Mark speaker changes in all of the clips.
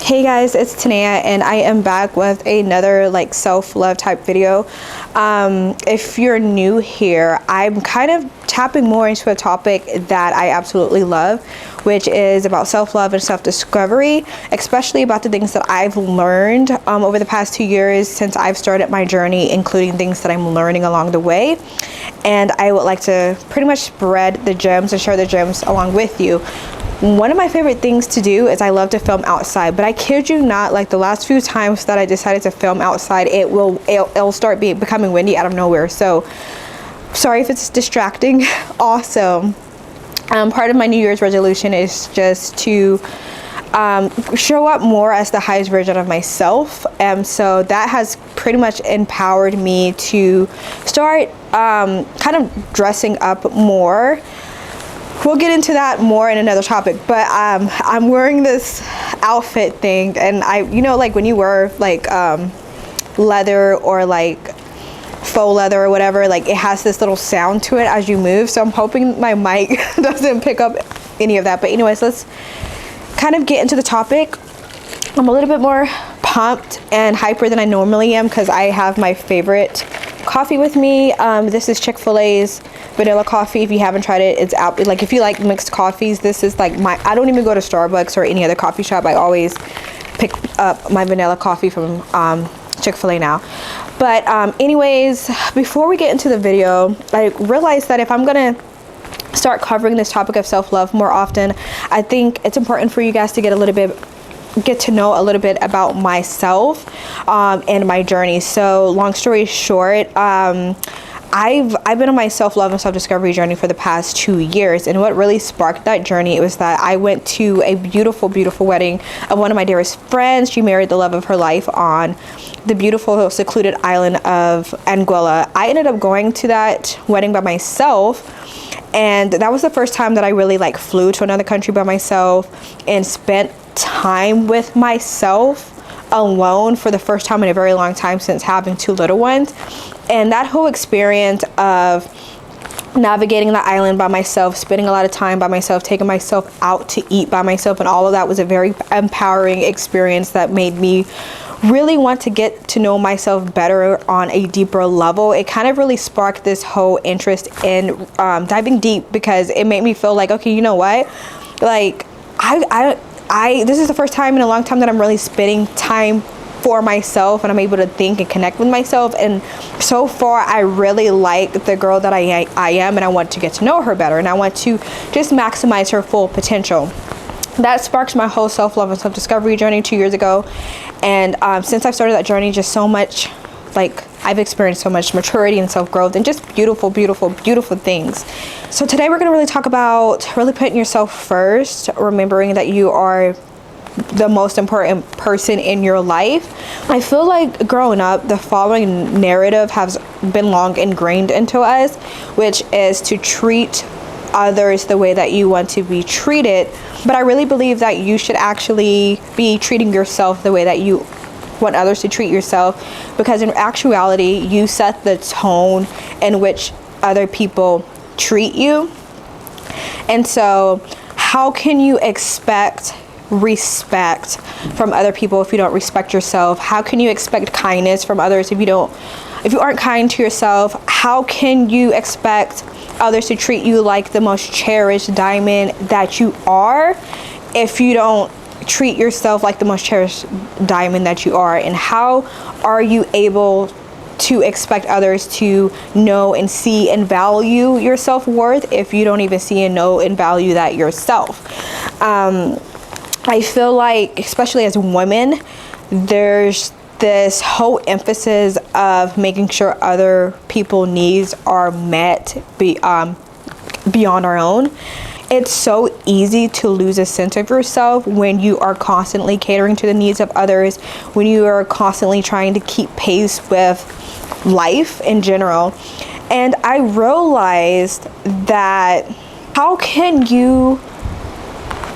Speaker 1: Hey guys, it's Tanea and I am back with another like self-love type video. If you're new here, I'm kind of tapping more into a topic that I absolutely love, which is about self-love and self-discovery, especially about the things that I've learned over the past 2 years since I've started my journey, including things that I'm learning along the way. And I would like to pretty much spread the gems and share the gems along with you. One of my favorite things to do is I love to film outside, but I kid you not, like the last few times that I decided to film outside, it'll start becoming windy out of nowhere. So sorry if it's distracting. Also, part of my New Year's resolution is just to show up more as the highest version of myself, and so that has pretty much empowered me to start kind of dressing up more. We'll get into that more in another topic, but I'm wearing this outfit thing, and like when you wear like leather or like faux leather or whatever, like it has this little sound to it as you move, so I'm hoping my mic doesn't pick up any of that. But anyways, let's kind of get into the topic. I'm a little bit more pumped and hyper than I normally am because I have my favorite coffee with me. This is Chick-fil-A's vanilla coffee. If you haven't tried it, it's out. Like if you like mixed coffees, this is like I don't even go to Starbucks or any other coffee shop. I always pick up my vanilla coffee from Chick-fil-A now. But anyways, before we get into the video, I realized that if I'm gonna start covering this topic of self-love more often, I think it's important for you guys to get to know a little bit about myself and my journey. So long story short, I've been on my self-love and self-discovery journey for the past 2 years, and what really sparked that journey was that I went to a beautiful wedding of one of my dearest friends. She married the love of her life on the beautiful secluded island of Anguilla. I ended up going to that wedding by myself, and that was the first time that I really like flew to another country by myself and spent time with myself alone for the first time in a very long time since having 2 little ones. And that whole experience of navigating the island by myself, spending a lot of time by myself, taking myself out to eat by myself, and all of that was a very empowering experience that made me really want to get to know myself better on a deeper level. It kind of really sparked this whole interest in diving deep, because it made me feel like, okay, you know what, like this is the first time in a long time that I'm really spending time for myself, and I'm able to think and connect with myself. And so far I really like the girl that I am, and I want to get to know her better, and I want to just maximize her full potential. That sparked my whole self-love and self-discovery journey 2 years ago. And since I've started that journey, just so much, like I've experienced so much maturity and self-growth and just beautiful things. So today we're going to really talk about really putting yourself first, remembering that you are the most important person in your life. I feel like growing up, the following narrative has been long ingrained into us, which is to treat others the way that you want to be treated. But I really believe that you should actually be treating yourself the way that you want others to treat yourself, because in actuality you set the tone in which other people treat you. And so how can you expect respect from other people if you don't respect yourself? How can you expect kindness from others if you aren't kind to yourself? How can you expect others to treat you like the most cherished diamond that you are if you don't treat yourself like the most cherished diamond that you are? And how are you able to expect others to know and see and value your self-worth if you don't even see and know and value that yourself? I feel like, especially as women, there's this whole emphasis of making sure other people's needs are met beyond our own. It's so easy to lose a sense of yourself when you are constantly catering to the needs of others, when you are constantly trying to keep pace with life in general. And I realized that how can you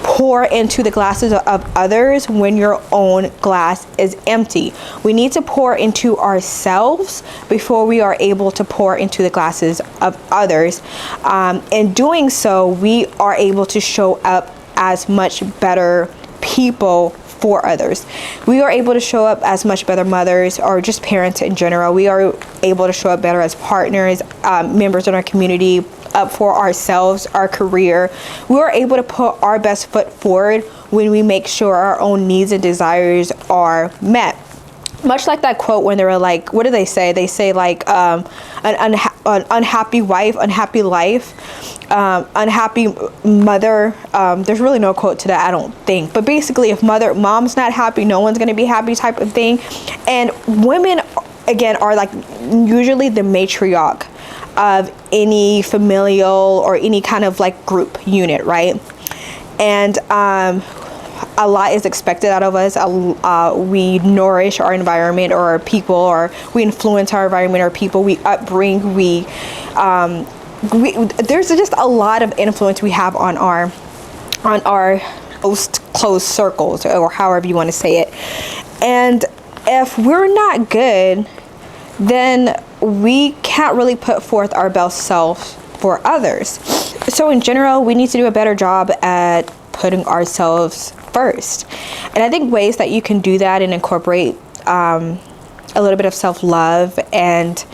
Speaker 1: pour into the glasses of others when your own glass is empty? We need to pour into ourselves before we are able to pour into the glasses of others. In doing so, we are able to show up as much better people for others. We are able to show up as much better mothers, or just parents in general. We are able to show up better as partners, members in our community, up for ourselves, our career. We are able to put our best foot forward when we make sure our own needs and desires are met. Much like that quote when they were like, what do they say? They say like, an unhappy wife, unhappy life, unhappy mother. There's really no quote to that, I don't think. But basically, if mom's not happy, no one's going to be happy type of thing. And women, again, are like usually the matriarch of any familial or any kind of like group unit, right? And a lot is expected out of us. We nourish our environment or our people, or we influence our environment or people. We upbring. There's just a lot of influence we have on our most close circles, or however you want to say it. And if we're not good, then we can't really put forth our best self for others. So in general, we need to do a better job at putting ourselves first. And I think ways that you can do that and incorporate a little bit of self-love and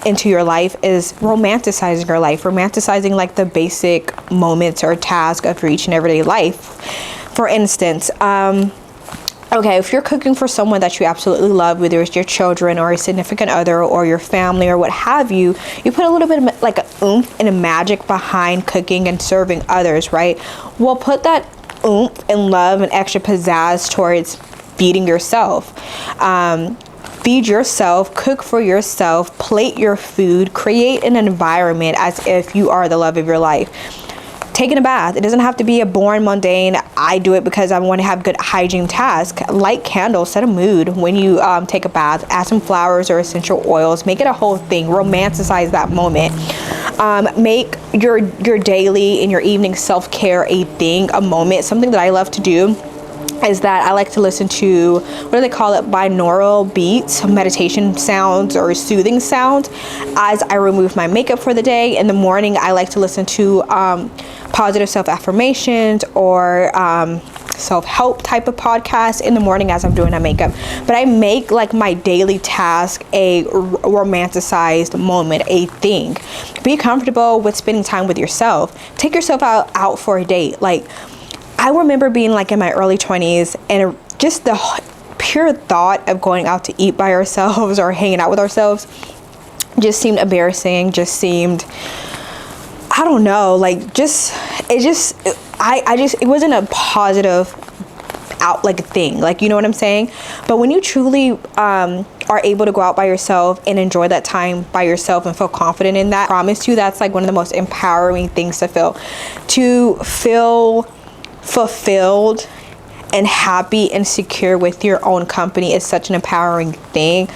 Speaker 1: into your life is romanticizing your life. Romanticizing like the basic moments or tasks of your each and everyday life. For instance, okay, if you're cooking for someone that you absolutely love, whether it's your children or a significant other or your family or what have you, you put a little bit of like a oomph and a magic behind cooking and serving others, right? Well, put that oomph and love and extra pizzazz towards feeding yourself. Feed yourself, cook for yourself, plate your food, create an environment as if you are the love of your life. Taking a bath, it doesn't have to be a boring, mundane, I do it because I want to have good hygiene task. Light candles, set a mood when you take a bath. Add some flowers or essential oils. Make it a whole thing. Romanticize that moment. Make your daily and your evening self-care a thing, a moment. Something that I love to do is that I like to listen to, what do they call it, binaural beats, meditation sounds or soothing sounds as I remove my makeup for the day. In the morning, I like to listen to positive self-affirmations or self-help type of podcast in the morning as I'm doing my makeup. But I make like my daily task a romanticized moment, a thing. Be comfortable with spending time with yourself. Take yourself out for a date. Like, I remember being like in my early 20s and just the pure thought of going out to eat by ourselves or hanging out with ourselves just seemed embarrassing, just seemed, I don't know, like it wasn't a positive thing, like, you know what I'm saying? But when you truly are able to go out by yourself and enjoy that time by yourself and feel confident in that, I promise you that's like one of the most empowering things to feel fulfilled and happy and secure with your own company is such an empowering thing.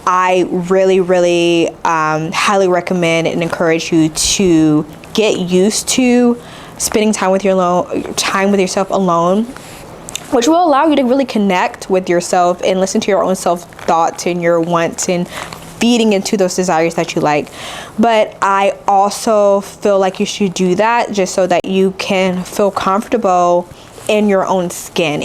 Speaker 1: I really, really highly recommend and encourage you to get used to spending time with yourself alone, which will allow you to really connect with yourself and listen to your own self-thoughts and your wants and feeding into those desires that you like. But I also feel like you should do that just so that you can feel comfortable in your own skin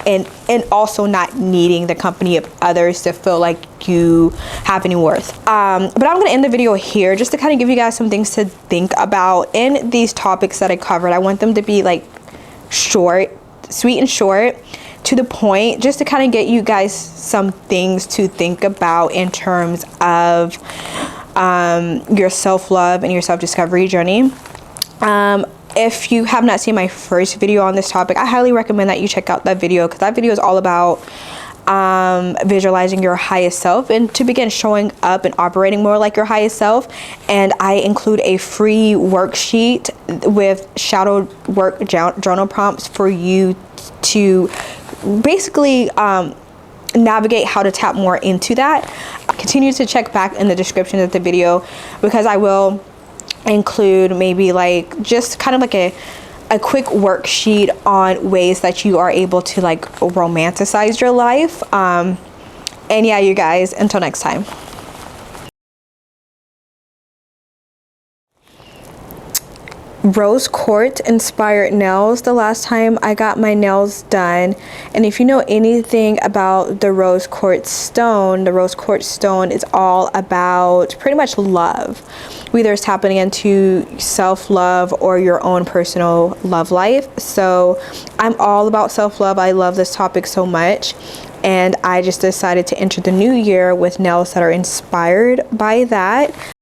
Speaker 1: and also not needing the company of others to feel like you have any worth. But I'm going to end the video here just to kind of give you guys some things to think about in these topics that I covered. I want them to be like short, sweet and short, to the point, just to kind of get you guys some things to think about in terms of your self-love and your self-discovery journey. If you have not seen my first video on this topic, I highly recommend that you check out that video, because that video is all about visualizing your highest self and to begin showing up and operating more like your highest self. And I include a free worksheet with shadow work journal prompts for you to basically navigate how to tap more into that. Continue to check back in the description of the video, because I will include maybe like just kind of like a quick worksheet on ways that you are able to like romanticize your life. And yeah, you guys, until next time. rose quartz inspired nails the last time I got my nails done. And if you know anything about the rose quartz stone is all about pretty much love, whether it's tapping into self-love or your own personal love life. So I'm all about self-love. I love this topic so much, and I just decided to enter the new year with nails that are inspired by that.